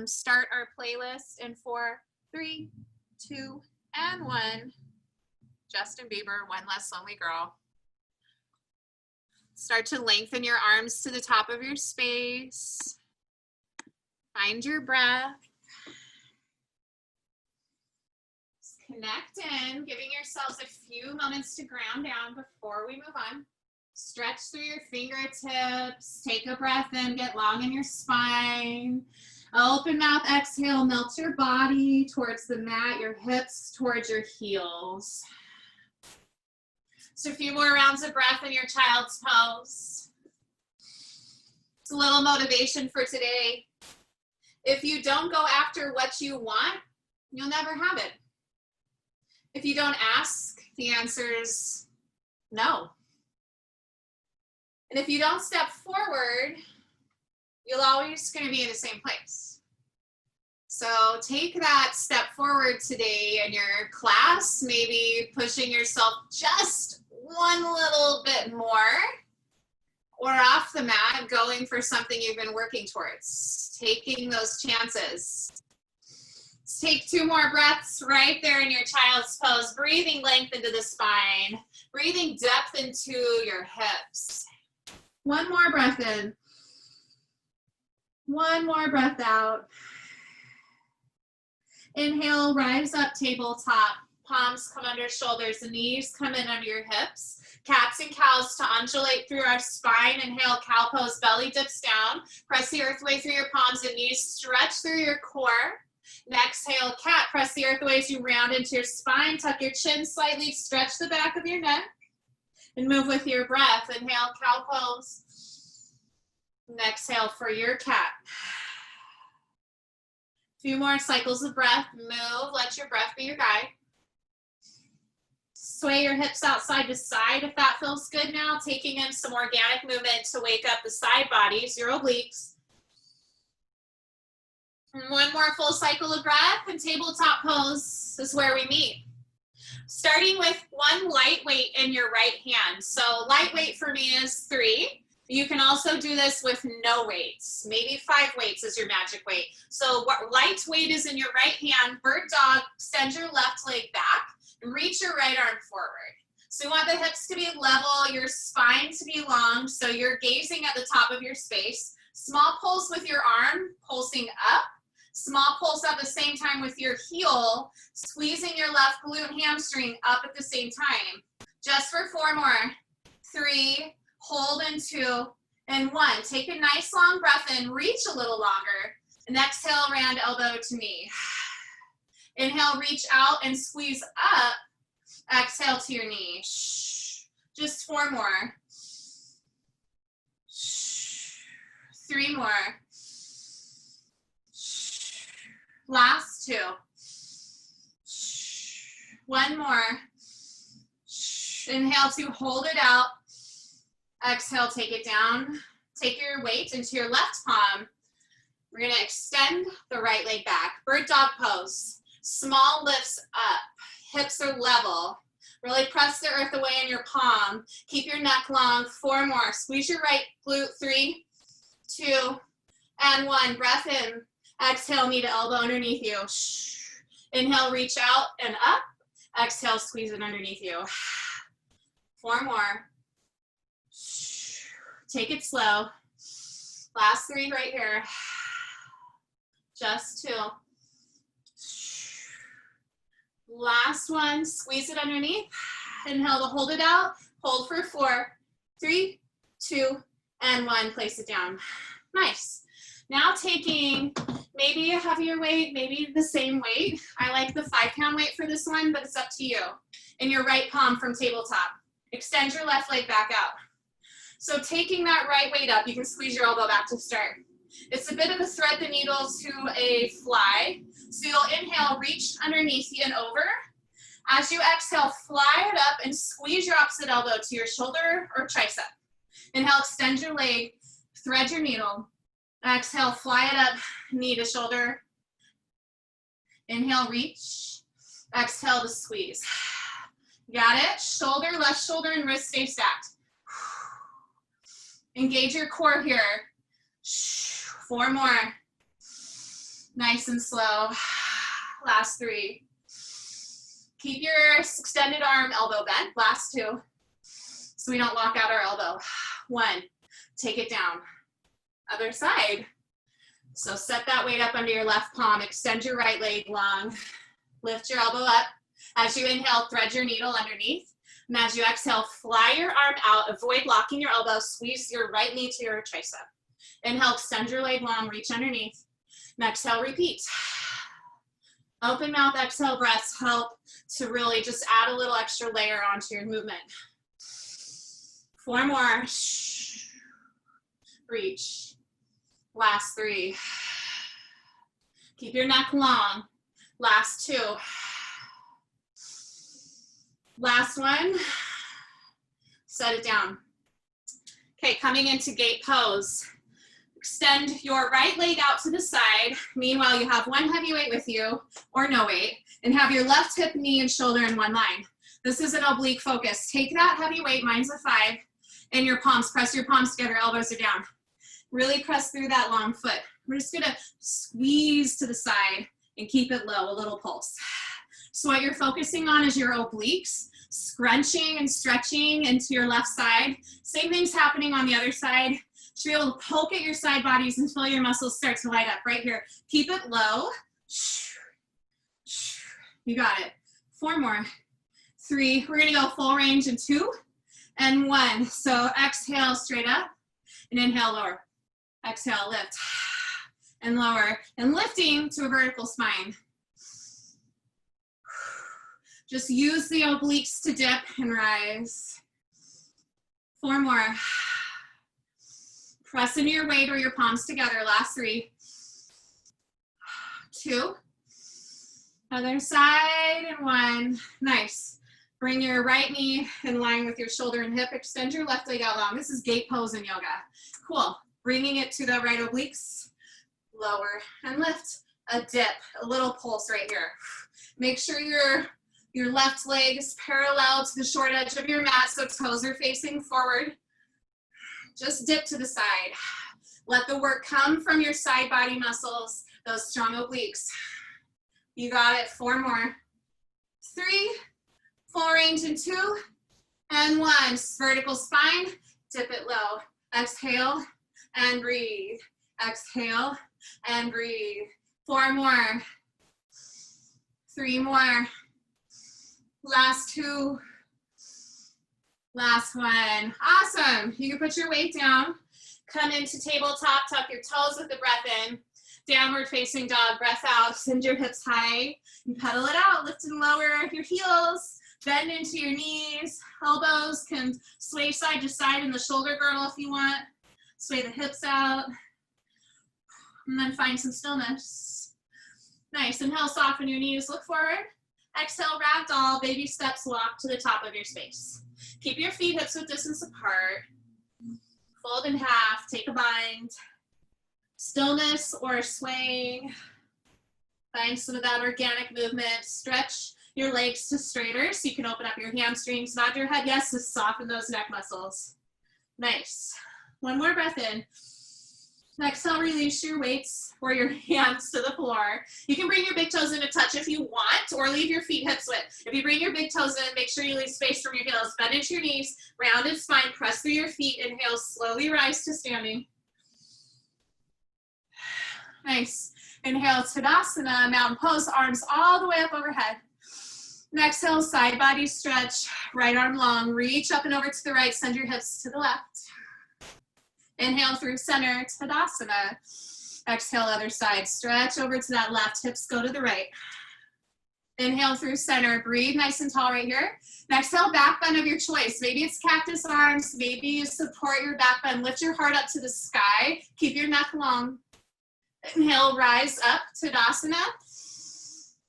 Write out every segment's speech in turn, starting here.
Start our playlist in 4, 3, 2, and 1. Justin Bieber, One Less Lonely Girl. Start to lengthen your arms to the top of your space. Find your breath. Just connect in, giving yourselves a few moments to ground down before we move on. Stretch through your fingertips. Take a breath in, get long in your spine. Open mouth, exhale, melt your body towards the mat, your hips towards your heels. So a few more rounds of breath in your child's pose. It's a little motivation for today. If you don't go after what you want, you'll never have it. If you don't ask, the answer is no. And if you don't step forward, you're always going to be in the same place. So take that step forward today in your class, maybe pushing yourself just one little bit more, or off the mat, going for something you've been working towards, taking those chances. Let's take 2 more breaths right there in your child's pose, breathing length into the spine, breathing depth into your hips. 1 more breath in. 1 more breath out. Inhale, rise up, tabletop. Palms come under shoulders, the knees come in under your hips. Cats and cows to undulate through our spine. Inhale, cow pose, belly dips down. Press the earth away through your palms and knees, stretch through your core. And exhale, cat, press the earth away as you round into your spine. Tuck your chin slightly, stretch the back of your neck. And move with your breath. Inhale, cow pose. And exhale for your cat. A few more cycles of breath. Move, let your breath be your guide. Sway your hips out side to side if that feels good now. Taking in some organic movement to wake up the side bodies, your obliques. And 1 more full cycle of breath, and tabletop pose is where we meet. Starting with 1 light weight in your right hand. So lightweight for me is 3. You can also do this with no weights. Maybe 5 weights is your magic weight. So what light weight is in your right hand, bird dog, extend your left leg back and reach your right arm forward. So you want the hips to be level, your spine to be long, so you're gazing at the top of your space. Small pulse with your arm, pulsing up. Small pulse at the same time with your heel, squeezing your left glute and hamstring up at the same time. Just for 4 more. 3, hold in 2, and 1. Take a nice long breath in, reach a little longer, and exhale, round elbow to knee. Inhale, reach out and squeeze up. Exhale to your knee. Just 4 more. 3 more. Last 2. 1 more. Inhale to hold it out. Exhale, take it down. Take your weight into your left palm. We're going to extend the right leg back. Bird dog pose. Small lifts up. Hips are level. Really press the earth away in your palm. Keep your neck long. 4 more. Squeeze your right glute. 3, 2, and 1. Breath in. Exhale, knee to elbow underneath you. Inhale, reach out and up. Exhale, squeeze it underneath you. 4 more. Take it slow. Last 3 right here. Just 2. Last 1, squeeze it underneath. Inhale to hold it out. Hold for 4, 3, 2, and 1. Place it down. Nice. Now taking maybe a heavier weight, maybe the same weight. I like the 5-pound weight for this one, but it's up to you. In your right palm from tabletop. Extend your left leg back out. So taking that right weight up, you can squeeze your elbow back to start. It's a bit of a thread the needle to a fly. So you'll inhale, reach underneath you and over. As you exhale, fly it up and squeeze your opposite elbow to your shoulder or tricep. Inhale, extend your leg, thread your needle. Exhale, fly it up, knee to shoulder. Inhale, reach. Exhale to squeeze. Got it? Shoulder, left shoulder, and wrist stay stacked. Engage your core here. 4 more. Nice and slow. Last 3. Keep your extended arm elbow bent. Last 2. So we don't lock out our elbow. 1. Take it down. Other side. So set that weight up under your left palm. Extend your right leg long. Lift your elbow up. As you inhale, thread your needle underneath. And as you exhale, fly your arm out. Avoid locking your elbow. Squeeze your right knee to your tricep. Inhale, extend your leg long. Reach underneath. And exhale, repeat. Open mouth exhale breaths help to really just add a little extra layer onto your movement. 4 more. Reach. Last 3. Keep your neck long. Last 2. Last 1. Set it down. Okay, coming into gate pose. Extend your right leg out to the side. Meanwhile, you have 1 heavy weight with you, or no weight, and have your left hip, knee, and shoulder in 1 line. This is an oblique focus. Take that heavy weight, mine's a 5, in your palms. Press your palms together, elbows are down. Really press through that long foot. We're just gonna squeeze to the side and keep it low, a little pulse. So what you're focusing on is your obliques, scrunching and stretching into your left side. Same thing's happening on the other side. Should be able to poke at your side bodies until your muscles start to light up right here. Keep it low. You got it. 4 more. 3. We're gonna go full range in 2 and 1. So exhale straight up and inhale lower. Exhale, lift and lower and lifting to a vertical spine. Just use the obliques to dip and rise. 4 more. Press into your weight or your palms together. Last 3. 2. Other side and 1. Nice. Bring your right knee in line with your shoulder and hip. Extend your left leg out long. This is gate pose in yoga. Cool. Bringing it to the right obliques. Lower and lift. A dip. A little pulse right here. Make sure your left leg is parallel to the short edge of your mat so toes are facing forward. Just dip to the side. Let the work come from your side body muscles, those strong obliques. You got it. 4 more. 3. Full range in 2 and 1. Vertical spine. Dip it low. Exhale and breathe. Exhale and breathe. 4 more. 3 more. Last 2. Last 1. Awesome. You can put your weight down. Come into tabletop. Tuck your toes with the breath in. Downward facing dog. Breath out. Send your hips high. And pedal it out. Lift and lower your heels. Bend into your knees. Elbows can sway side to side in the shoulder girdle if you want. Sway the hips out. And then find some stillness. Nice. Inhale, soften your knees. Look forward. Exhale, ragdoll. Baby steps, walk to the top of your space. Keep your feet hips width distance apart. Fold in half. Take a bind. Stillness or swaying. Find some of that organic movement. Stretch your legs to straighter so you can open up your hamstrings. Nod your head yes to soften those neck muscles. Nice. 1 more breath in. Exhale, release your weights or your hands to the floor. You can bring your big toes in a touch if you want, or leave your feet hips width. If you bring your big toes in, make sure you leave space from your heels. Bend into your knees, rounded spine, press through your feet. Inhale, slowly rise to standing. Nice. Inhale, Tadasana, mountain pose, arms all the way up overhead. And exhale, side body stretch, right arm long, reach up and over to the right, send your hips to the left. Inhale through center, Tadasana. Exhale, other side, stretch over to that left, hips go to the right. Inhale through center, breathe nice and tall right here. And exhale, back bend of your choice. Maybe it's cactus arms, maybe you support your back bend. Lift your heart up to the sky, keep your neck long. Inhale, rise up, Tadasana.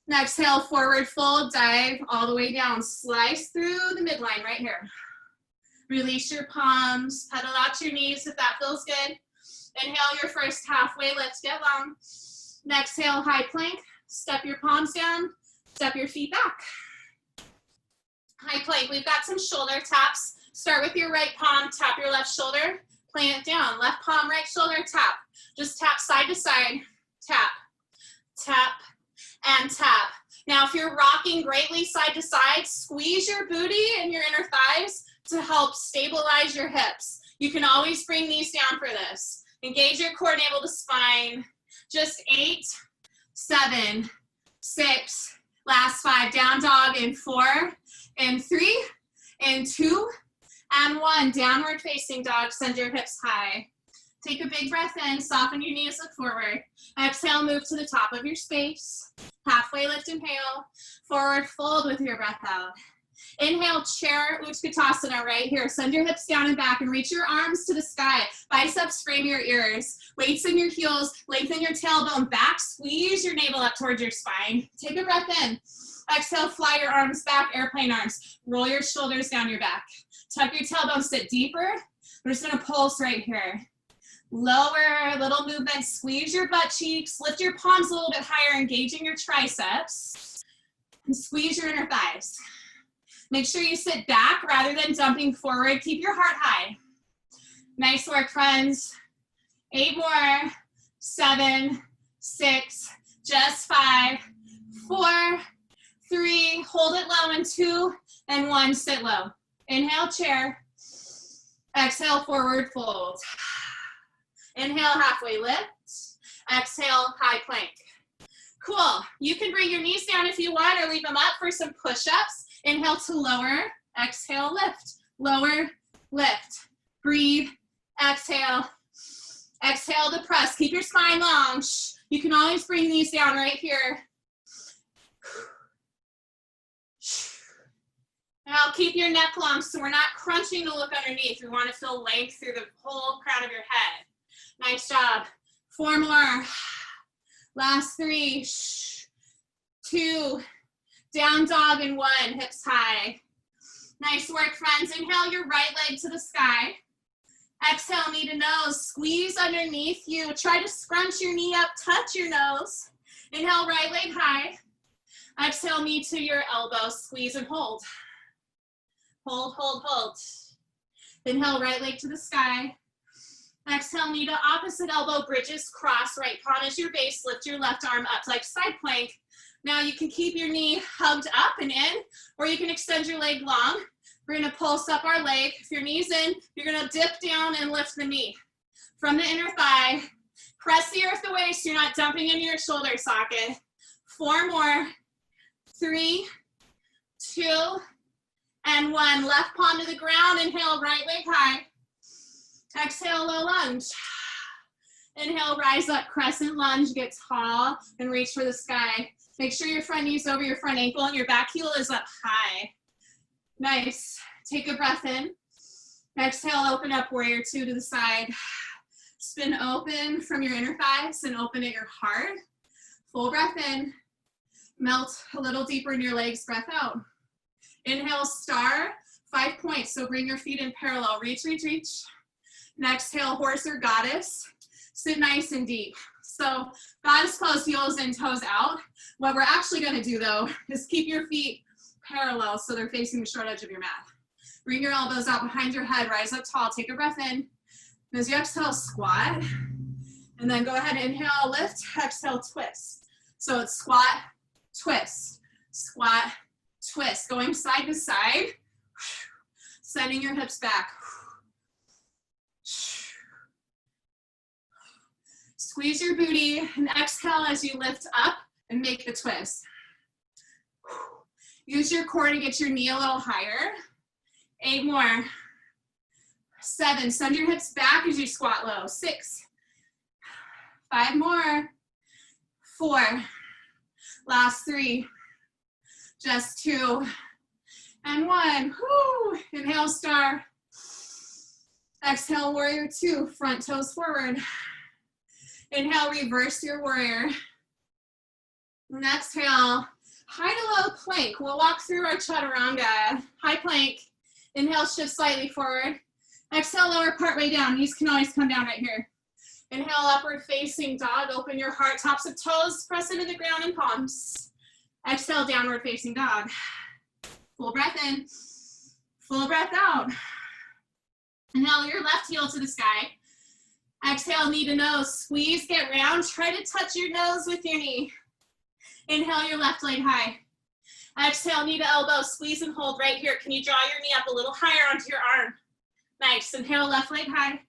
And exhale, forward fold, dive all the way down. Slice through the midline right here. Release your palms, pedal out your knees if that feels good. Inhale your first halfway lift, get long. And exhale, high plank. Step your palms down, step your feet back. High plank, we've got some shoulder taps. Start with your right palm, tap your left shoulder, plant it down. Left palm, right shoulder, tap. Just tap side to side, tap. tap, and tap. Now, if you're rocking greatly side to side, squeeze your booty and your inner thighs to help stabilize your hips. You can always bring these down for this. Engage your core, navel to spine. Just 8, 7, 6, last 5. Down dog in 4, and 3, and 2, and 1. Downward facing dog, send your hips high. Take a big breath in, soften your knees, look forward. Exhale, move to the top of your space. Halfway lift, inhale. Forward fold with your breath out. Inhale, chair Utkatasana right here. Send your hips down and back and reach your arms to the sky. Biceps frame your ears. Weights in your heels. Lengthen your tailbone back. Squeeze your navel up towards your spine. Take a breath in. Exhale, fly your arms back, airplane arms. Roll your shoulders down your back. Tuck your tailbone, sit deeper. We're just gonna pulse right here. Lower, little movement, squeeze your butt cheeks, lift your palms a little bit higher, engaging your triceps, and squeeze your inner thighs. Make sure you sit back rather than jumping forward. Keep your heart high. Nice work, friends. 8 more, 7, 6, just 5, 4, 3, hold it low in 2, and 1, sit low. Inhale, chair. Exhale, forward fold. Inhale, halfway lift. Exhale, high plank. Cool. You can bring your knees down if you want or leave them up for some push-ups. Inhale to lower. Exhale, lift. Lower, lift. Breathe. Exhale. Exhale to press. Keep your spine long. You can always bring these down right here. Now keep your neck long so we're not crunching to look underneath. We want to feel length through the whole crown of your head. Nice job. 4 more. Last 3. 2. Down dog in 1. Hips high. Nice work, friends. Inhale your right leg to the sky. Exhale, knee to nose. Squeeze underneath you. Try to scrunch your knee up. Touch your nose. Inhale, right leg high. Exhale, knee to your elbow. Squeeze and hold. Hold, hold, hold. Inhale, right leg to the sky. Exhale, knee to opposite elbow, bridges, cross, right palm is your base, lift your left arm up like side plank. Now you can keep your knee hugged up and in, or you can extend your leg long. We're gonna pulse up our leg. If your knee's in, you're gonna dip down and lift the knee. From the inner thigh, press the earth away so you're not dumping into your shoulder socket. 4 more, 3, 2, and 1. Left palm to the ground, inhale, right leg high. Exhale, low lunge. Inhale, rise up, crescent lunge, get tall, and reach for the sky. Make sure your front knee's over your front ankle and your back heel is up high. Nice. Take a breath in. Exhale, open up, warrior 2 to the side. Spin open from your inner thighs and open at your heart. Full breath in. Melt a little deeper in your legs, breath out. Inhale, star, 5 points, so bring your feet in parallel. Reach, reach, reach. And exhale, horse or goddess. Sit nice and deep. So goddess pose, heels in, toes out. What we're actually gonna do though is keep your feet parallel so they're facing the short edge of your mat. Bring your elbows out behind your head, rise up tall, take a breath in. And as you exhale, squat. And then go ahead, inhale, lift, exhale, twist. So it's squat, twist, squat, twist. Going side to side, sending your hips back. Squeeze your booty and exhale as you lift up and make the twist. Use your core to get your knee a little higher. 8 more. 7, send your hips back as you squat low. 6, 5 more. 4, last 3, just 2, and 1. Woo. Inhale, star. Exhale, warrior 2, front toes forward. Inhale, reverse your warrior. And exhale, high to low plank. We'll walk through our chaturanga. High plank. Inhale, shift slightly forward. Exhale, lower partway down. Knees can always come down right here. Inhale, upward facing dog. Open your heart, tops of toes, press into the ground in palms. Exhale, downward facing dog. Full breath in, full breath out. Inhale, your left heel to the sky. Exhale, knee to nose, squeeze, get round. Try to touch your nose with your knee. Inhale your left leg high. Exhale, knee to elbow, squeeze and hold right here. Can you draw your knee up a little higher onto your arm? Nice. Inhale, left leg high.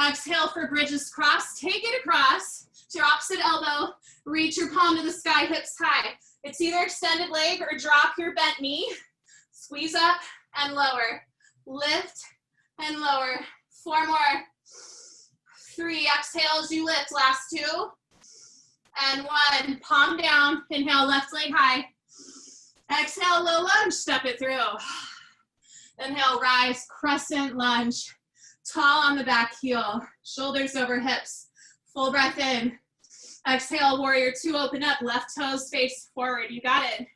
Exhale for bridges cross. Take it across to your opposite elbow. Reach your palm to the sky, hips high. It's either extended leg or drop your bent knee. Squeeze up and lower. Lift and lower. 4 more. 3. Exhale as you lift. Last 2. And 1. Palm down. Inhale, left leg high. Exhale, low lunge. Step it through. Inhale, rise, crescent lunge. Tall on the back heel. Shoulders over hips. Full breath in. Exhale, warrior 2, open up. Left toes face forward. You got it.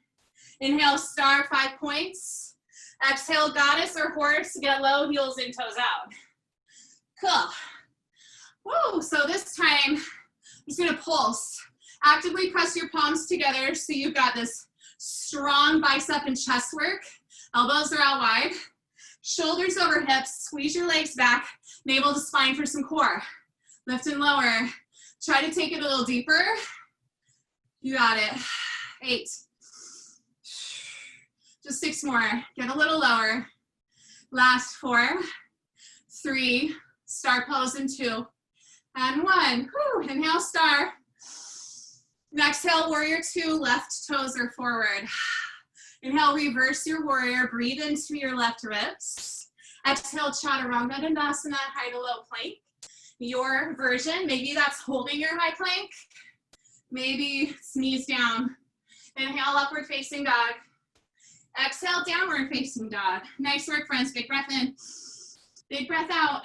Inhale, star, 5 points. Exhale, goddess or horse. Get low, heels in, toes out. Cool. Woo, so this time, I'm just gonna pulse. Actively press your palms together so you've got this strong bicep and chest work. Elbows are out wide. Shoulders over hips. Squeeze your legs back. Navel to spine for some core. Lift and lower. Try to take it a little deeper. You got it. 8. Just 6 more. Get a little lower. Last 4. 3. Star pose in 2. And 1. Whew. Inhale, star. And exhale, warrior 2. Left toes are forward. Inhale, reverse your warrior. Breathe into your left ribs. Exhale, chaturanga dandasana, high to low plank. Your version, maybe that's holding your high plank. Maybe it's knees down. Inhale, upward facing dog. Exhale, downward facing dog. Nice work, friends. Big breath in. Big breath out.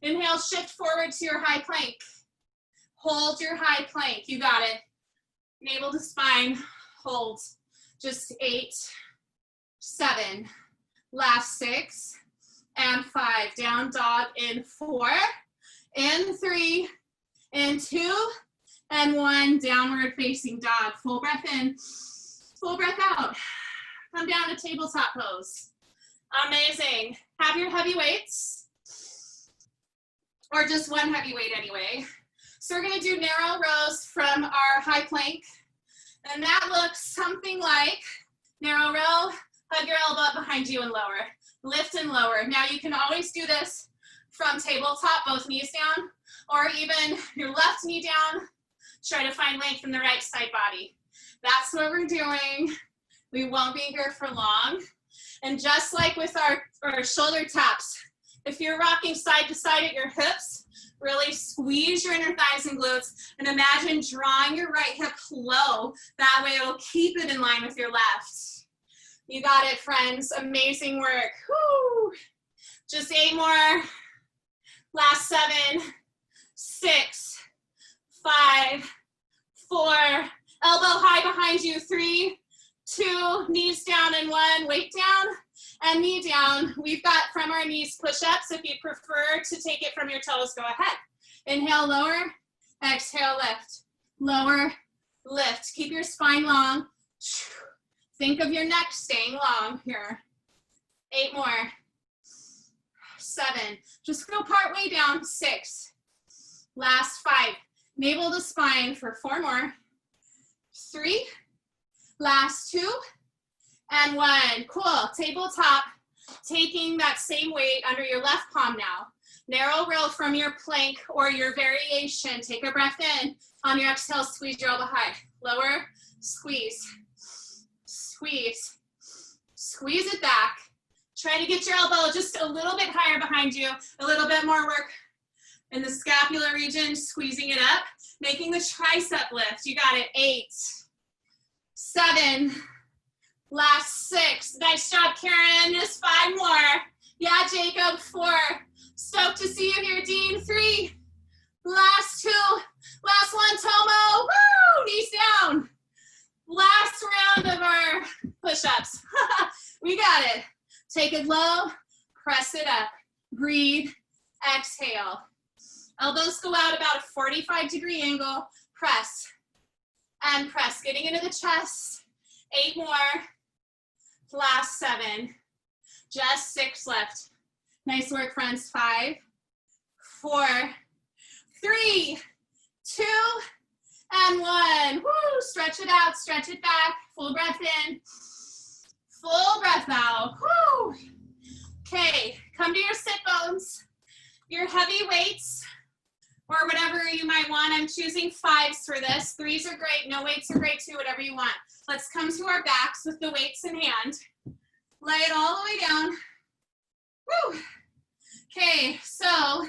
Inhale, shift forward to your high plank. Hold your high plank. You got it. Navel to spine. Hold. Just 8, 7. Last 6. And 5. Down dog in 4. In 3. In 2. And 1. Downward facing dog. Full breath in. Full breath out. Come down to tabletop pose. Amazing. Have your heavy weights. Or just one heavy weight anyway. So we're going to do narrow rows from our high plank. And that looks something like narrow row, hug your elbow behind you and lower. Lift and lower. Now you can always do this from tabletop, both knees down, or even your left knee down. Try to find length in the right side body. That's what we're doing. We won't be here for long. And just like with our shoulder taps, if you're rocking side to side at your hips, really squeeze your inner thighs and glutes and imagine drawing your right hip low. That way it'll keep it in line with your left. You got it, friends. Amazing work. Woo. Just 8 more. Last 7, 6, 5, 4. Elbow high behind you. 3, 2, knees down and 1. Weight down and knee down. We've got from our knees push-ups. If you prefer to take it from your toes, go ahead. Inhale, lower. Exhale, lift. Lower, lift. Keep your spine long. Think of your neck staying long here. 8 more. 7. Just go part way down. 6. Last 5. Navel to spine for 4 more. 3. Last 2. And 1. Cool. Tabletop. Taking that same weight under your left palm now. Narrow row from your plank or your variation. Take a breath in. On your exhale, squeeze your elbow high. Lower, squeeze, squeeze, squeeze it back. Try to get your elbow just a little bit higher behind you. A little bit more work in the scapular region, squeezing it up, making the tricep lift. You got it. 8, 7, last 6. Nice job, Karen. Just 5 more. Yeah, Jacob. 4. Stoked to see you here, Dean. 3. Last 2. Last 1, Tomo. Woo! Knees down. Last round of our push-ups. We got it. Take it low. Press it up. Breathe. Exhale. Elbows go out about a 45-degree angle. Press. And press. Getting into the chest. 8 more. Last 7. Just 6 left. Nice work, friends. 5, 4, 3, 2, And one. Woo, stretch it out, stretch it back. Full breath in, full breath out. Woo. Okay, come to your sit bones. Your heavy weights, or whatever you might want. I'm choosing 5s for this. 3s are great, no weights are great too, whatever you want. Let's come to our backs with the weights in hand. Lay it all the way down. Woo. Okay, so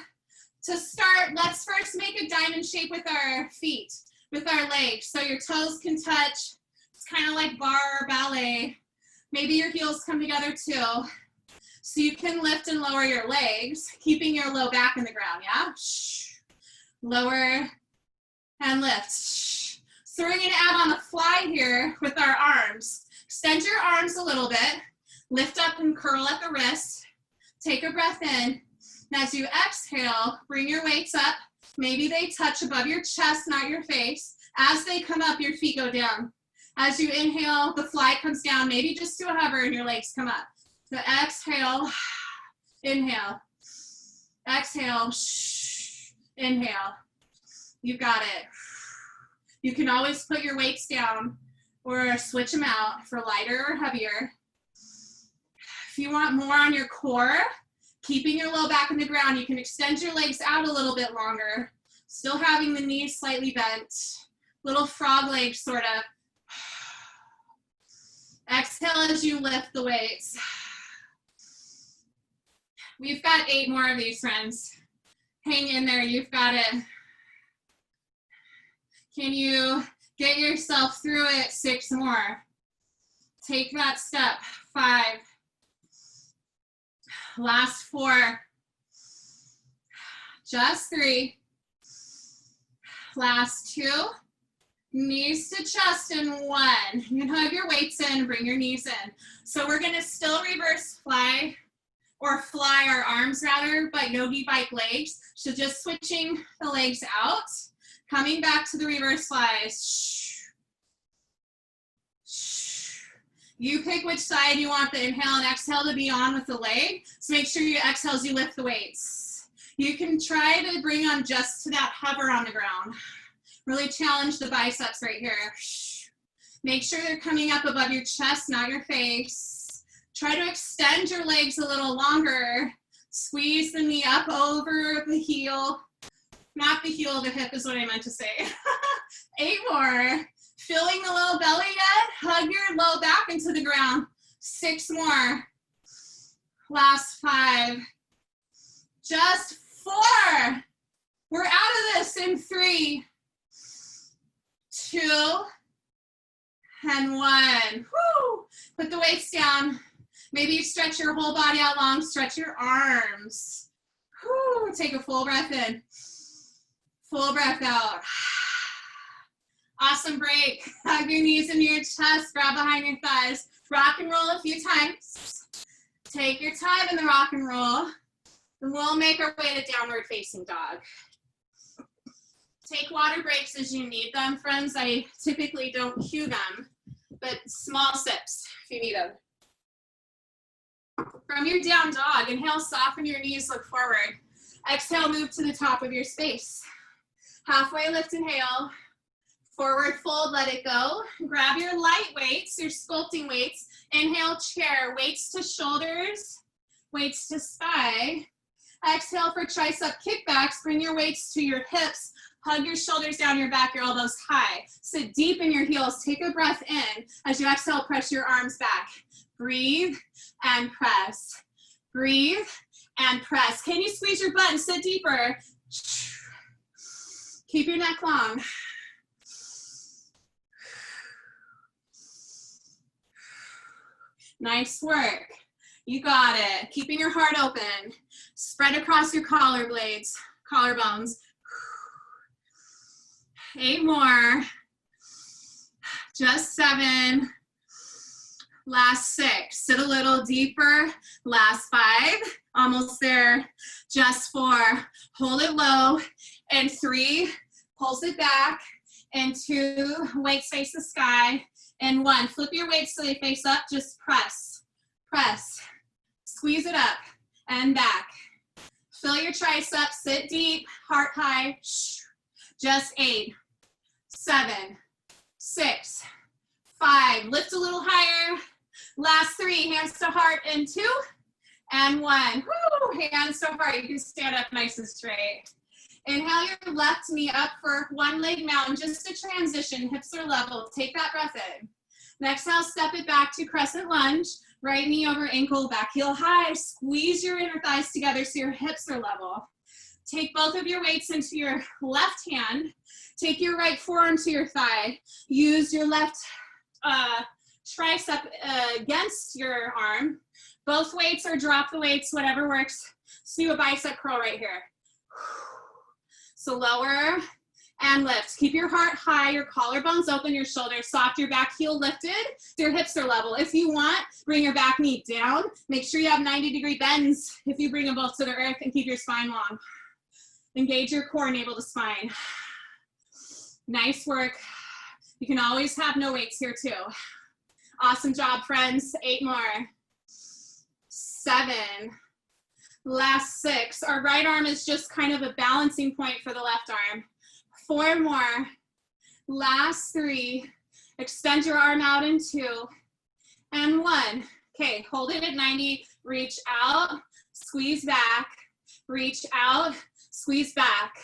to start, let's first make a diamond shape with our feet, with our legs. So your toes can touch. It's kind of like bar or ballet. Maybe your heels come together too. So you can lift and lower your legs, keeping your low back in the ground, yeah? Lower and lift. So we're gonna add on the fly here with our arms. Extend your arms a little bit. Lift up and curl at the wrist. Take a breath in. And as you exhale, bring your weights up. Maybe they touch above your chest, not your face. As they come up, your feet go down. As you inhale, the fly comes down. Maybe just do a hover and your legs come up. So exhale, inhale. Exhale, inhale. You got it. You can always put your weights down or switch them out for lighter or heavier. If you want more on your core, keeping your low back in the ground, you can extend your legs out a little bit longer, still having the knees slightly bent. Little frog legs, sort of. Exhale as you lift the weights. We've got 8 more of these, friends. Hang in there, you've got it. Can you get yourself through it? 6 more. Take that step. 5. Last 4. Just 3. Last 2. Knees to chest in 1. You can hug your weights in, bring your knees in. So we're gonna still reverse fly, or fly our arms rather, but yogi bike legs. So just switching the legs out, coming back to the reverse flies. You pick which side you want the inhale and exhale to be on with the leg. So make sure you exhale as you lift the weights. You can try to bring on just to that hover on the ground. Really challenge the biceps right here. Make sure they're coming up above your chest, not your face. Try to extend your legs a little longer. Squeeze the knee up over the heel. Not the heel, the hip is what I meant to say. 8 more. Feeling the low belly yet? Hug your low back into the ground. 6 more. Last 5. Just 4. We're out of this in 3, 2, and 1. Woo! Put the weights down. Maybe you stretch your whole body out long. Stretch your arms. Woo! Take a full breath in. Full breath out. Awesome break. Hug your knees into your chest. Grab behind your thighs. Rock and roll a few times. Take your time in the rock and roll. And we'll make our way to downward facing dog. Take water breaks as you need them, friends. I typically don't cue them, but small sips if you need them. From your down dog, inhale, soften your knees, look forward. Exhale, move to the top of your space. Halfway lift, inhale. Forward fold, let it go. Grab your light weights, your sculpting weights. Inhale, chair, weights to shoulders, weights to spine. Exhale for tricep kickbacks. Bring your weights to your hips. Hug your shoulders down your back, your elbows high. Sit deep in your heels. Take a breath in. As you exhale, press your arms back. Breathe and press. Breathe and press. Can you squeeze your butt and sit deeper? Keep your neck long. Nice work. You got it. Keeping your heart open. Spread across your collarbones. 8 more. Just 7. Last 6. Sit a little deeper. Last 5. Almost there. Just 4. Hold it low. And 3. Pulse it back. And 2. Weights face the sky. And 1. Flip your weights so they face up. Just press. Press. Squeeze it up. And back. Fill your triceps. Sit deep. Heart high. Just 8. 7, 6, 5. Lift a little higher. Last 3, hands to heart in 2 and 1. Woo, hands to heart. You can stand up nice and straight. Inhale your left knee up for one leg mountain, just a transition, hips are level. Take that breath in. Next, exhale, step it back to crescent lunge. Right knee over ankle, back heel high. Squeeze your inner thighs together so your hips are level. Take both of your weights into your left hand. Take your right forearm to your thigh. Use your left tricep against your arm. Both weights or drop the weights, whatever works. Let's do a bicep curl right here. So lower and lift. Keep your heart high, your collarbones open, your shoulders soft, your back heel lifted, your hips are level. If you want, bring your back knee down. Make sure you have 90-degree bends if you bring them both to the earth, and keep your spine long. Engage your core, navel to spine. Nice work. You can always have no weights here too. Awesome job, friends. 8 more. 7. Last 6. Our right arm is just kind of a balancing point for the left arm. 4 more. Last 3. Extend your arm out in 2 and 1. Okay, hold it at 90. Reach out, squeeze back. Reach out, squeeze back.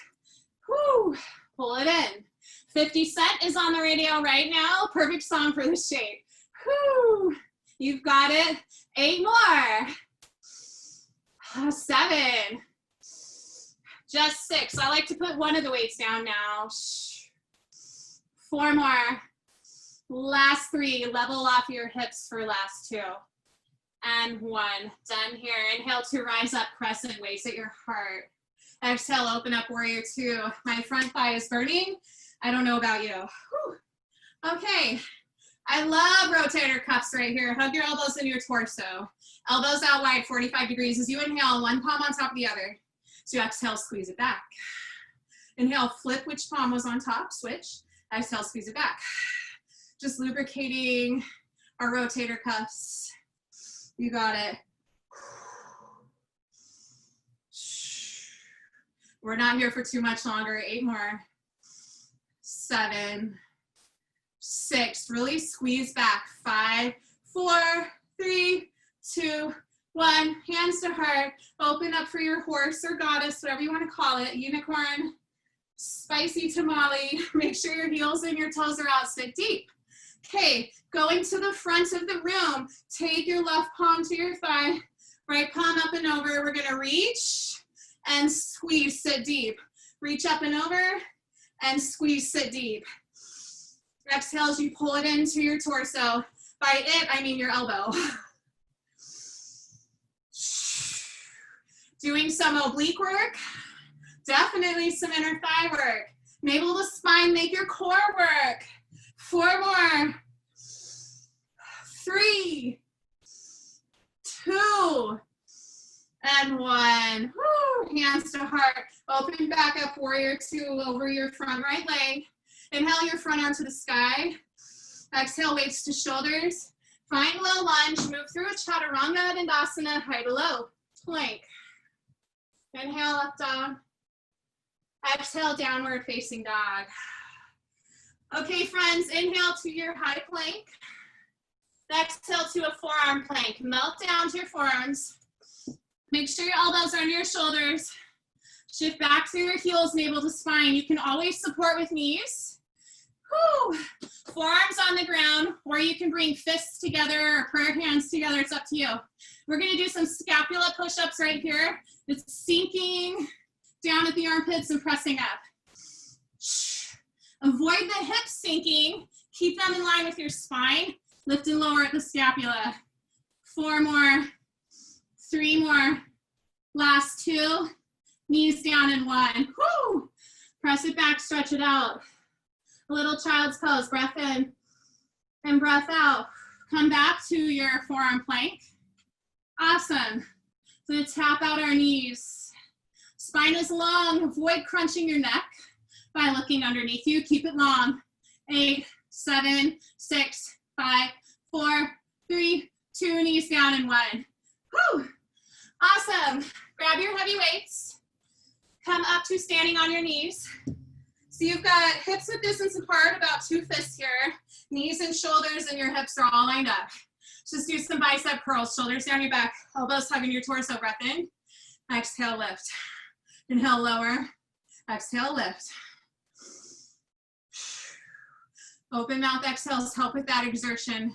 Whoo, pull it in. 50 Cent is on the radio right now. Perfect song for this shape. Whoo, you've got it. 8 more. 7. Just 6. I like to put one of the weights down now. 4 more. Last 3. Level off your hips for last 2. And 1. Done here. Inhale to rise up, crescent, waist at your heart. Exhale, open up, warrior 2. My front thigh is burning. I don't know about you. Whew. Okay. I love rotator cuffs right here. Hug your elbows in your torso. Elbows out wide, 45 degrees. As you inhale, one palm on top of the other. So you exhale, squeeze it back. Inhale, flip which palm was on top, switch. Exhale, squeeze it back. Just lubricating our rotator cuffs. You got it. We're not here for too much longer. 8 more. 7, 6. Really squeeze back. 5, 4, 3, 2, 1. Hands to heart. Open up for your horse or goddess, whatever you want to call it. Unicorn, spicy tamale. Make sure your heels and your toes are out. Sit deep. Okay, going to the front of the room. Take your left palm to your thigh. Right palm up and over. We're going to reach and squeeze. Sit deep. Reach up and over and squeeze. Sit deep. Exhale as you pull it into your torso. By it, I mean your elbow. Doing some oblique work, definitely some inner thigh work. Navel to spine, make your core work. 4 more. 3, 2, and 1. Woo. Hands to heart. Open back up, warrior 2 over your front right leg. Inhale your front arm to the sky. Exhale, weights to shoulders. Find low lunge, move through a chaturanga dandasana, high to low, plank. Inhale, up dog. Exhale, downward facing dog. Okay, friends, inhale to your high plank. Exhale to a forearm plank. Melt down to your forearms. Make sure your elbows are under your shoulders. Shift back to your heels, navel to spine. You can always support with knees. Whew. Forearms on the ground, or you can bring fists together or prayer hands together. It's up to you. We're going to do some scapula push-ups right here. It's sinking down at the armpits and pressing up. Avoid the hips sinking. Keep them in line with your spine. Lift and lower at the scapula. 4 more. 3 more. Last 2. Knees down and 1. Woo! Press it back, stretch it out. A little child's pose. Breath in and breath out. Come back to your forearm plank. Awesome. So let's tap out our knees. Spine is long. Avoid crunching your neck by looking underneath you. Keep it long. 8, 7, 6, 5, 4, 3, 2, knees down and 1. Whew. Awesome. Grab your heavy weights. Come up to standing on your knees. So you've got hips width distance apart, about 2 fists here. Knees and shoulders and your hips are all lined up. Just do some bicep curls, shoulders down your back, elbows hugging your torso, breath in. Exhale, lift. Inhale, lower. Exhale, lift. Open mouth exhales help with that exertion.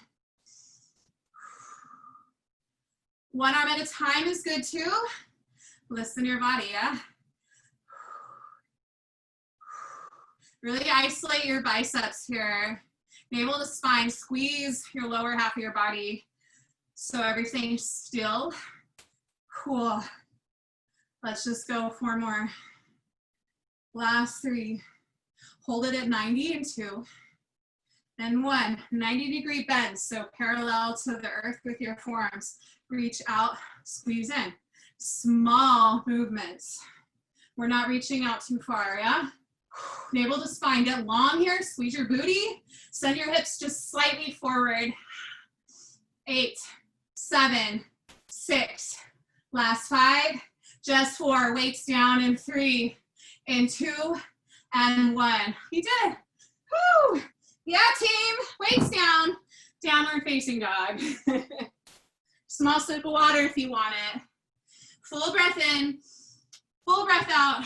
One arm at a time is good too. Listen to your body, yeah? Really isolate your biceps here. Navel to spine, squeeze your lower half of your body so everything's still. Cool. Let's just go 4 more. Last 3. Hold it at 90 and 2. And 1. 90-degree bend, so parallel to the earth with your forearms. Reach out, squeeze in. Small movements. We're not reaching out too far, yeah? Navel to spine, get long here, squeeze your booty. Send your hips just slightly forward. 8, 7, 6. Last 5, just 4. Weights down in 3, in 2, and 1. You did. Woo! Yeah, team. Weights down. Downward facing dog. Small sip of water if you want it. Full breath in. Full breath out.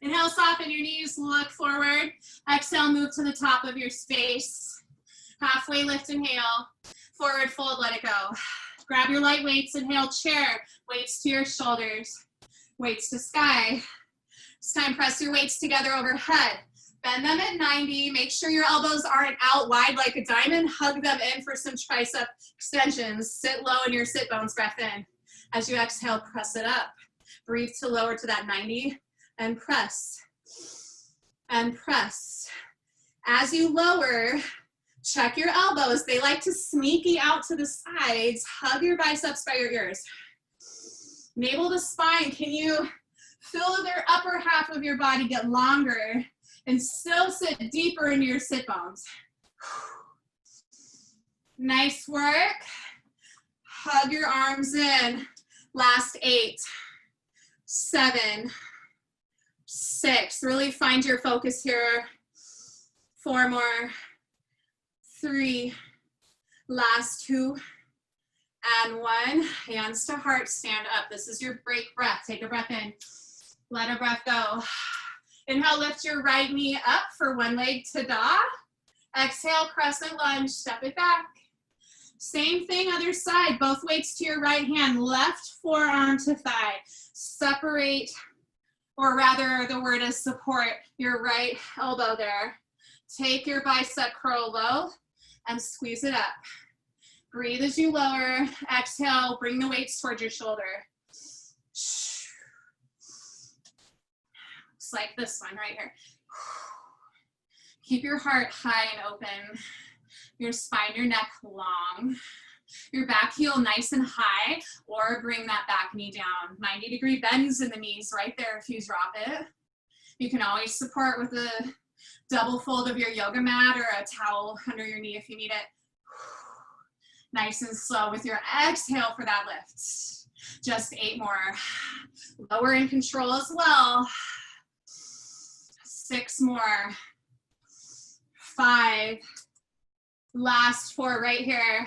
Inhale, soften your knees, look forward. Exhale, move to the top of your space. Halfway lift, inhale. Forward fold, let it go. Grab your light weights, inhale, chair. Weights to your shoulders. Weights to sky. This time, press your weights together overhead. Bend them at 90. Make sure your elbows aren't out wide like a diamond. Hug them in for some tricep extensions. Sit low in your sit bones, breath in. As you exhale, press it up. Breathe to lower to that 90 and press. And press. As you lower, check your elbows. They like to sneaky out to the sides. Hug your biceps by your ears. Navel to spine. Can you feel their upper half of your body get longer and still sit deeper into your sit bones? Nice work. Hug your arms in. Last 8, 7, 6. Really find your focus here. 4 more. 3. Last 2. And 1. Hands to heart, stand up. This is your break breath. Take a breath in. Let a breath go. Inhale, lift your right knee up for one leg to da. Exhale, crescent lunge, step it back. Same thing, other side. Both weights to your right hand, left forearm to thigh. Separate, or rather the word is support, your right elbow there. Take your bicep curl low and squeeze it up. Breathe as you lower. Exhale, bring the weights towards your shoulder. Looks like this one right here. Keep your heart high and open. Your spine, your neck long. Your back heel nice and high, or bring that back knee down. 90-degree bends in the knees right there if you drop it. You can always support with a double fold of your yoga mat or a towel under your knee if you need it. Nice and slow with your exhale for that lift. Just 8 more. Lower in control as well. 6 more. 5. Last 4 right here.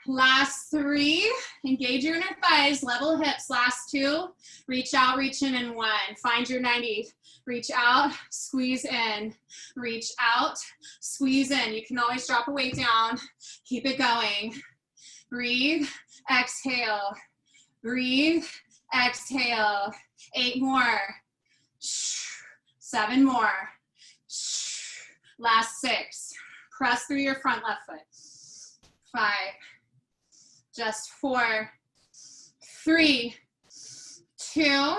Last 3. Engage your inner thighs, level hips. Last 2. Reach out, reach in, and 1. Find your 90. Reach out, squeeze in. Reach out, squeeze in. You can always drop a weight down. Keep it going. Breathe, exhale. Breathe, exhale. 8 more. 7 more. Last 6. Press through your front left foot. 5. Just 4. 3, 2,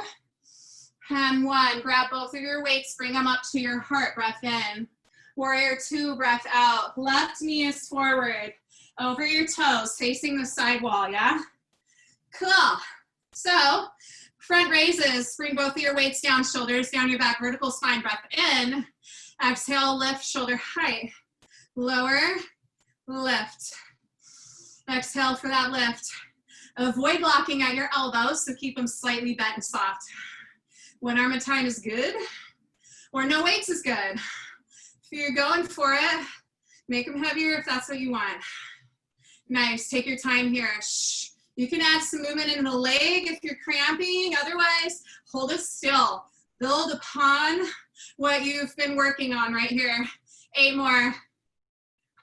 and 1. Grab both of your weights, bring them up to your heart. Breath in. Warrior 2, breath out. Left knee is forward. Over your toes, facing the side wall, yeah? Cool. So, front raises. Bring both of your weights down, shoulders down your back, vertical spine. Breath in. Exhale, lift, shoulder height. Lower, lift. Exhale for that lift. Avoid locking at your elbows, so keep them slightly bent and soft. One arm at a time is good. or no weights is good. If you're going for it, make them heavier if that's what you want. Nice, take your time here. Shh. You can add some movement in the leg if you're cramping. Otherwise, hold it still. Build upon what you've been working on right here. 8 more.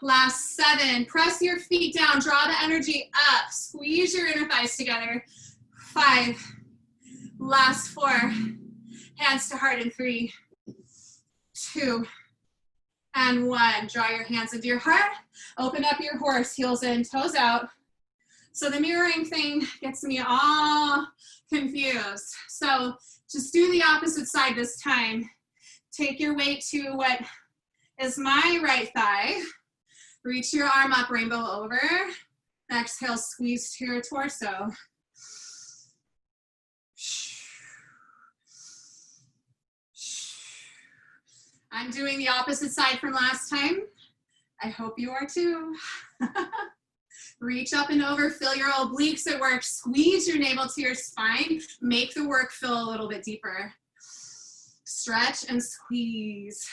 Last 7. Press your feet down. Draw the energy up. Squeeze your inner thighs together. 5. Last 4. Hands to heart in 3, 2, and 1. Draw your hands into your heart. Open up your horse. Heels in, toes out. So the mirroring thing gets me all confused. So just do the opposite side this time. Take your weight to what is my right thigh. Reach your arm up, rainbow over. Exhale, squeeze to your torso. I'm doing the opposite side from last time. I hope you are too. Reach up and over, feel your obliques at work. Squeeze your navel to your spine. Make the work feel a little bit deeper. Stretch and squeeze.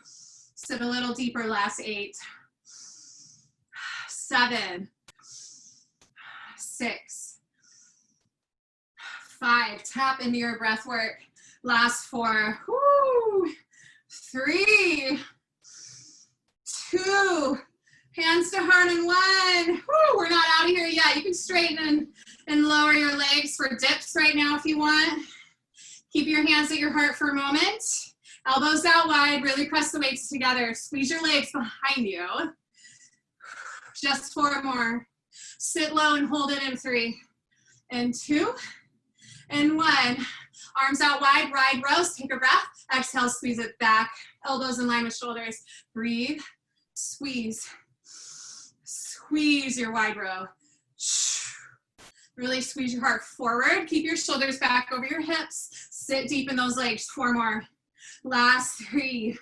Sit a little deeper, last 8. 7. 6. 5. Tap into your breath work. Last 4. Woo. 3. 2. Hands to heart in 1. Woo, we're not out of here yet. You can straighten and lower your legs for dips right now if you want. Keep your hands at your heart for a moment. Elbows out wide. Really press the weights together. Squeeze your legs behind you. Just 4 more. Sit low and hold it in 3, and 2, and 1. Arms out wide, wide rows. Take a breath. Exhale, squeeze it back. Elbows in line with shoulders. Breathe. Squeeze. Squeeze your wide row. Really squeeze your heart forward. Keep your shoulders back over your hips. Sit deep in those legs. 4 more. Last 3,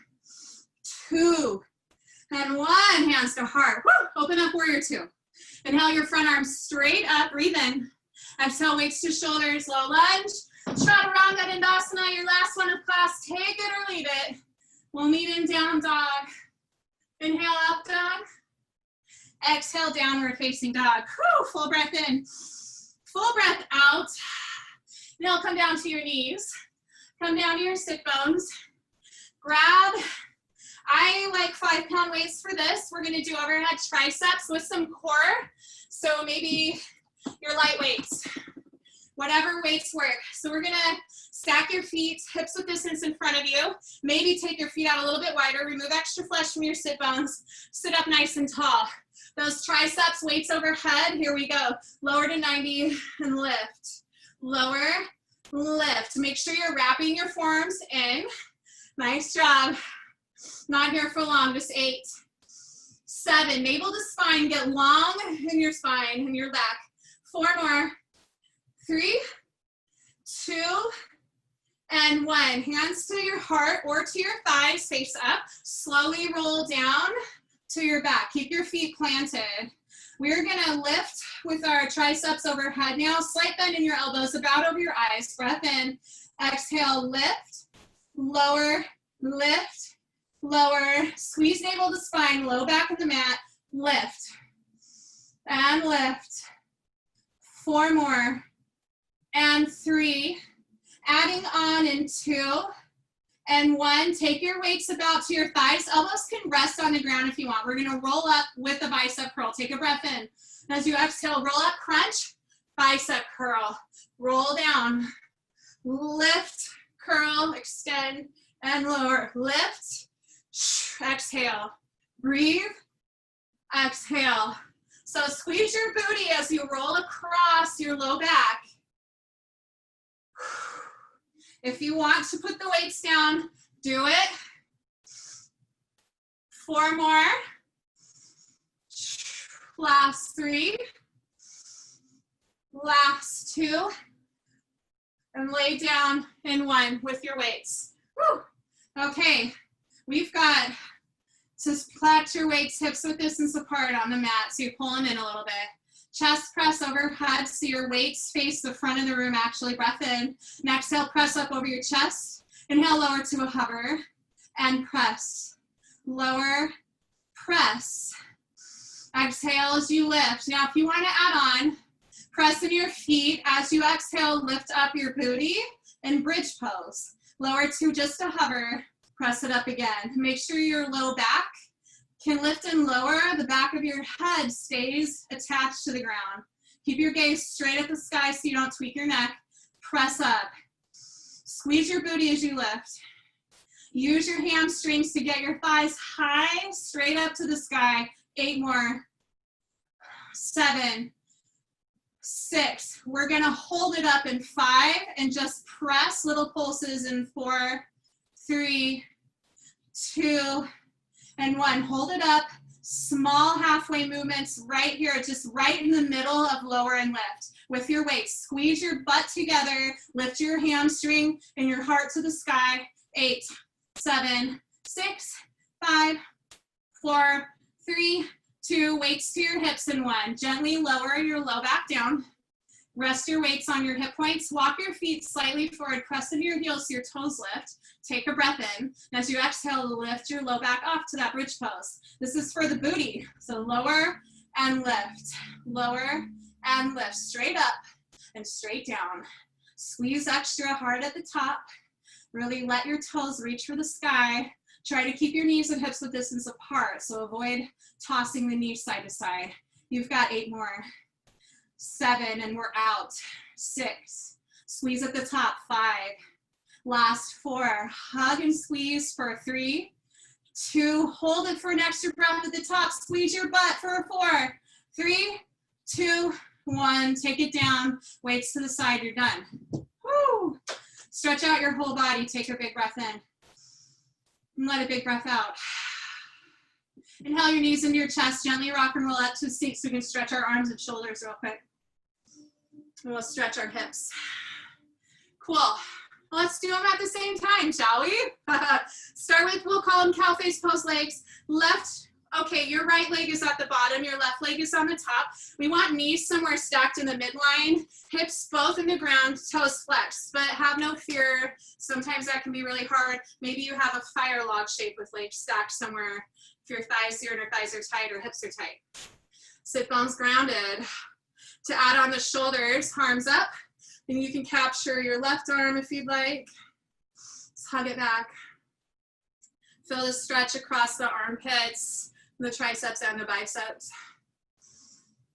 2, and 1. Hands to heart. Woo! Open up, warrior 2. Inhale your front arms straight up. Breathe in. Exhale, weights to shoulders. Low lunge. Chaturanga Dandasana, your last one of class. Take it or leave it. We'll meet in down dog. Inhale, up dog. Exhale, downward facing dog. Whew, full breath in. Full breath out. Now come down to your knees. Come down to your sit bones. Grab. I like 5-pound weights for this. We're gonna do overhead triceps with some core. So maybe your light weights, whatever weights work. So we're gonna stack your feet, hips width distance in front of you. Maybe take your feet out a little bit wider, remove extra flesh from your sit bones. Sit up nice and tall. Those triceps, weights overhead, here we go. Lower to 90 and lift. Lower, lift. Make sure you're wrapping your forearms in. Nice job. Not here for long, just 8. 7, navel to spine, get long in your spine and your back. 4 more. 3, 2, and 1. Hands to your heart or to your thighs, face up. Slowly roll down to your back. Keep your feet planted. We're gonna lift with our triceps overhead now. Slight bend in your elbows, about over your eyes. Breath in. Exhale, lift, lower, lift, lower. Squeeze navel to spine, low back of the mat. Lift and lift. 4 more. And 3. Adding on in 2. And 1, take your weights about to your thighs. Elbows can rest on the ground if you want. We're gonna roll up with a bicep curl. Take a breath in. As you exhale, roll up, crunch, bicep curl. Roll down, lift, curl, extend, and lower. Lift, exhale, breathe, exhale. So squeeze your booty as you roll across your low back. If you want to put the weights down, do it. 4 more. Last 3. Last 2. And lay down in 1 with your weights. Woo. Okay, we've got to flex your weights hips width distance apart on the mat, so you pull them in a little bit. Chest press overhead, so your weights face the front of the room, actually. Breath in. And exhale, press up over your chest. Inhale, lower to a hover, and press. Lower, press. Exhale as you lift. Now, if you want to add on, press in your feet. As you exhale, lift up your booty and bridge pose. Lower to just a hover, press it up again. Make sure your low back can lift and lower. The back of your head stays attached to the ground. Keep your gaze straight at the sky so you don't tweak your neck. Press up. Squeeze your booty as you lift. Use your hamstrings to get your thighs high, straight up to the sky. 8 more. 7, 6. We're gonna hold it up in 5 and just press little pulses in 4, 3, 2, and 1. Hold it up. Small halfway movements right here, just right in the middle of lower and lift. With your weight, squeeze your butt together, lift your hamstring and your heart to the sky. 8, 7, 6, 5, 4, 3, 2, weights to your hips in 1. Gently lower your low back down. Rest your weights on your hip points. Walk your feet slightly forward. Press into your heels so your toes lift. Take a breath in. And as you exhale, lift your low back off to that bridge pose. This is for the booty. So lower and lift. Lower and lift. Straight up and straight down. Squeeze extra hard at the top. Really let your toes reach for the sky. Try to keep your knees and hips a distance apart. So avoid tossing the knees side to side. You've got 8 more. 7, and we're out. 6, squeeze at the top. 5, last 4, hug and squeeze for 3, 2, hold it for an extra breath at the top, squeeze your butt for 4, 3, 2, 1, take it down, weights to the side, you're done. Woo! Stretch out your whole body, take a big breath in, and let a big breath out. Inhale your knees into your chest, gently rock and roll up to a seat so we can stretch our arms and shoulders real quick. And we'll stretch our hips. Cool. Let's do them at the same time, shall we? Start with, we'll call them cow face pose legs. Left, okay, your right leg is at the bottom, your left leg is on the top. We want knees somewhere stacked in the midline, hips both in the ground, toes flexed, but have no fear. Sometimes that can be really hard. Maybe you have a fire log shape with legs stacked somewhere. If your thighs here and your thighs are tight or hips are tight. Sit bones grounded. To add on the shoulders, arms up, and you can capture your left arm if you'd like. Just hug it back. Feel the stretch across the armpits, the triceps and the biceps.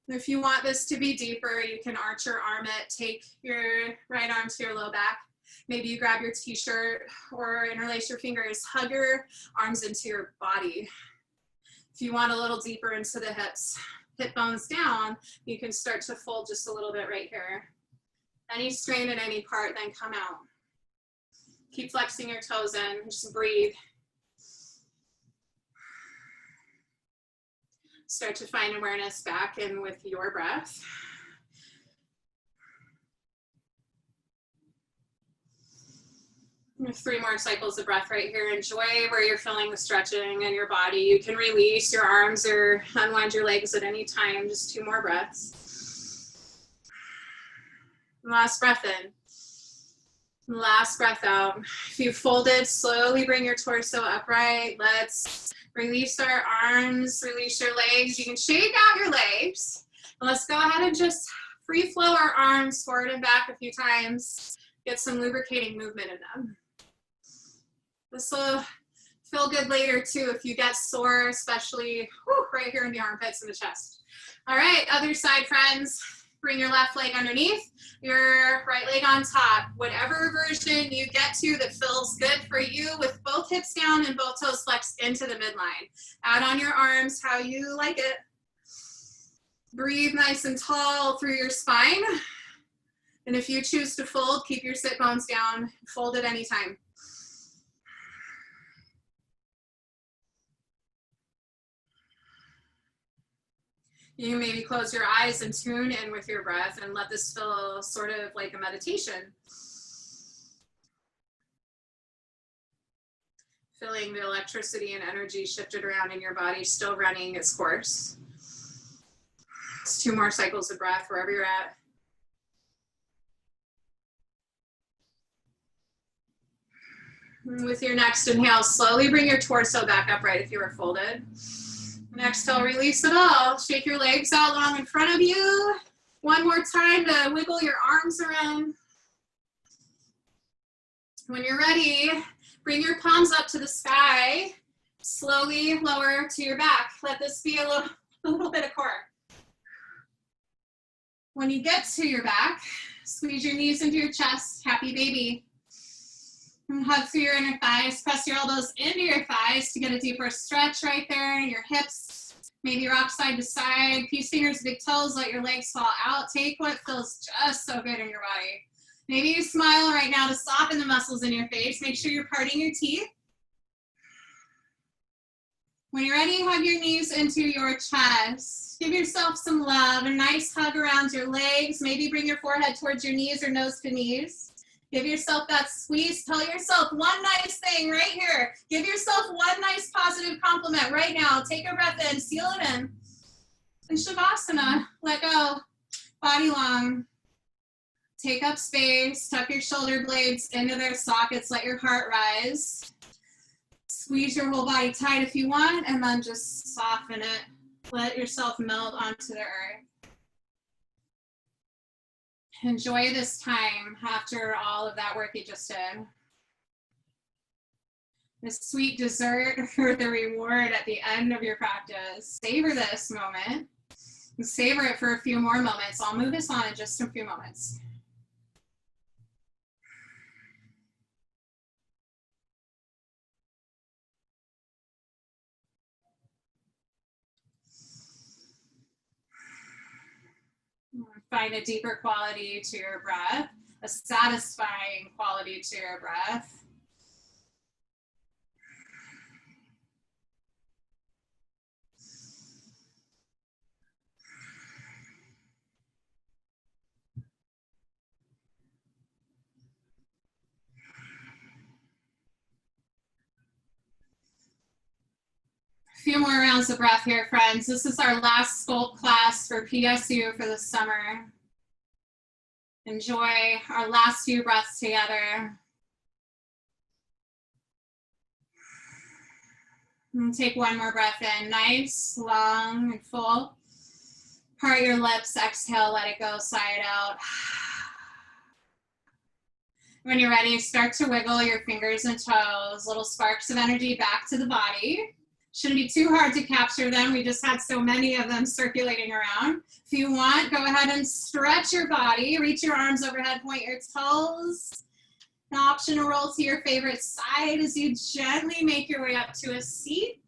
If you want this to be deeper, you can arch your arm it. Take your right arm to your low back. Maybe you grab your t-shirt or interlace your fingers. Hug your arms into your body. If you want a little deeper into the hips, hip bones down, you can start to fold just a little bit right here. Any strain in any part, then come out. Keep flexing your toes in, just breathe. Start to find awareness back in with your breath. We have 3 more cycles of breath right here. Enjoy where you're feeling the stretching in your body. You can release your arms or unwind your legs at any time. Just 2 more breaths. Last breath in. Last breath out. If you folded, slowly bring your torso upright. Let's release our arms, release your legs. You can shake out your legs. And let's go ahead and just free flow our arms forward and back a few times. Get some lubricating movement in them. This will feel good later too if you get sore, especially right here in the armpits and the chest. All right, other side, friends. Bring your left leg underneath, your right leg on top. Whatever version you get to that feels good for you with both hips down and both toes flexed into the midline. Add on your arms how you like it. Breathe nice and tall through your spine. And if you choose to fold, keep your sit bones down. Fold at any time. You can maybe close your eyes and tune in with your breath and let this feel sort of like a meditation. Feeling the electricity and energy shifted around in your body, still running its course. It's 2 more cycles of breath wherever you're at. With your next inhale, slowly bring your torso back upright if you were folded. And exhale, release it all. Shake your legs out long in front of you. One more time to wiggle your arms around. When you're ready, bring your palms up to the sky. Slowly lower to your back. Let this be a little bit of core. When you get to your back, squeeze your knees into your chest. Happy baby. And hug through your inner thighs. Press your elbows into your thighs to get a deeper stretch right there. Your hips, maybe rock side to side. Peace fingers, big toes. Let your legs fall out. Take what feels just so good in your body. Maybe you smile right now to soften the muscles in your face. Make sure you're parting your teeth. When you're ready, hug your knees into your chest. Give yourself some love, a nice hug around your legs. Maybe bring your forehead towards your knees or nose to knees. Give yourself that squeeze. Tell yourself one nice thing right here. Give yourself one nice positive compliment right now. Take a breath in, seal it in. And Shavasana, let go. Body long. Take up space. Tuck your shoulder blades into their sockets. Let your heart rise. Squeeze your whole body tight if you want, and then just soften it. Let yourself melt onto the earth. Enjoy this time after all of that work you just did. This sweet dessert for the reward at the end of your practice. Savor this moment. And savor it for a few more moments. I'll move this on in just a few moments. Find a deeper quality to your breath, a satisfying quality to your breath. A few more rounds of breath here, friends. This is our last Sculpt class for PSU for the summer. Enjoy our last few breaths together. And take one more breath in, nice, long, and full. Part your lips, exhale, let it go, sigh it out. When you're ready, start to wiggle your fingers and toes, little sparks of energy back to the body. Shouldn't be too hard to capture them. We just had so many of them circulating around. If you want, go ahead and stretch your body. Reach your arms overhead, point your toes. An option to roll to your favorite side as you gently make your way up to a seat.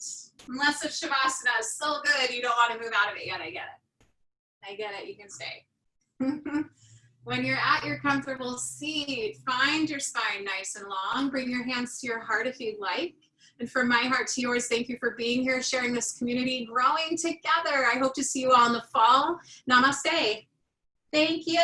Unless if Shavasana is so good, you don't want to move out of it yet. I get it. I get it. You can stay. When you're at your comfortable seat, find your spine nice and long. Bring your hands to your heart if you'd like. And from my heart to yours, thank you for being here, sharing this community, growing together. I hope to see you all in the fall. Namaste. Thank you.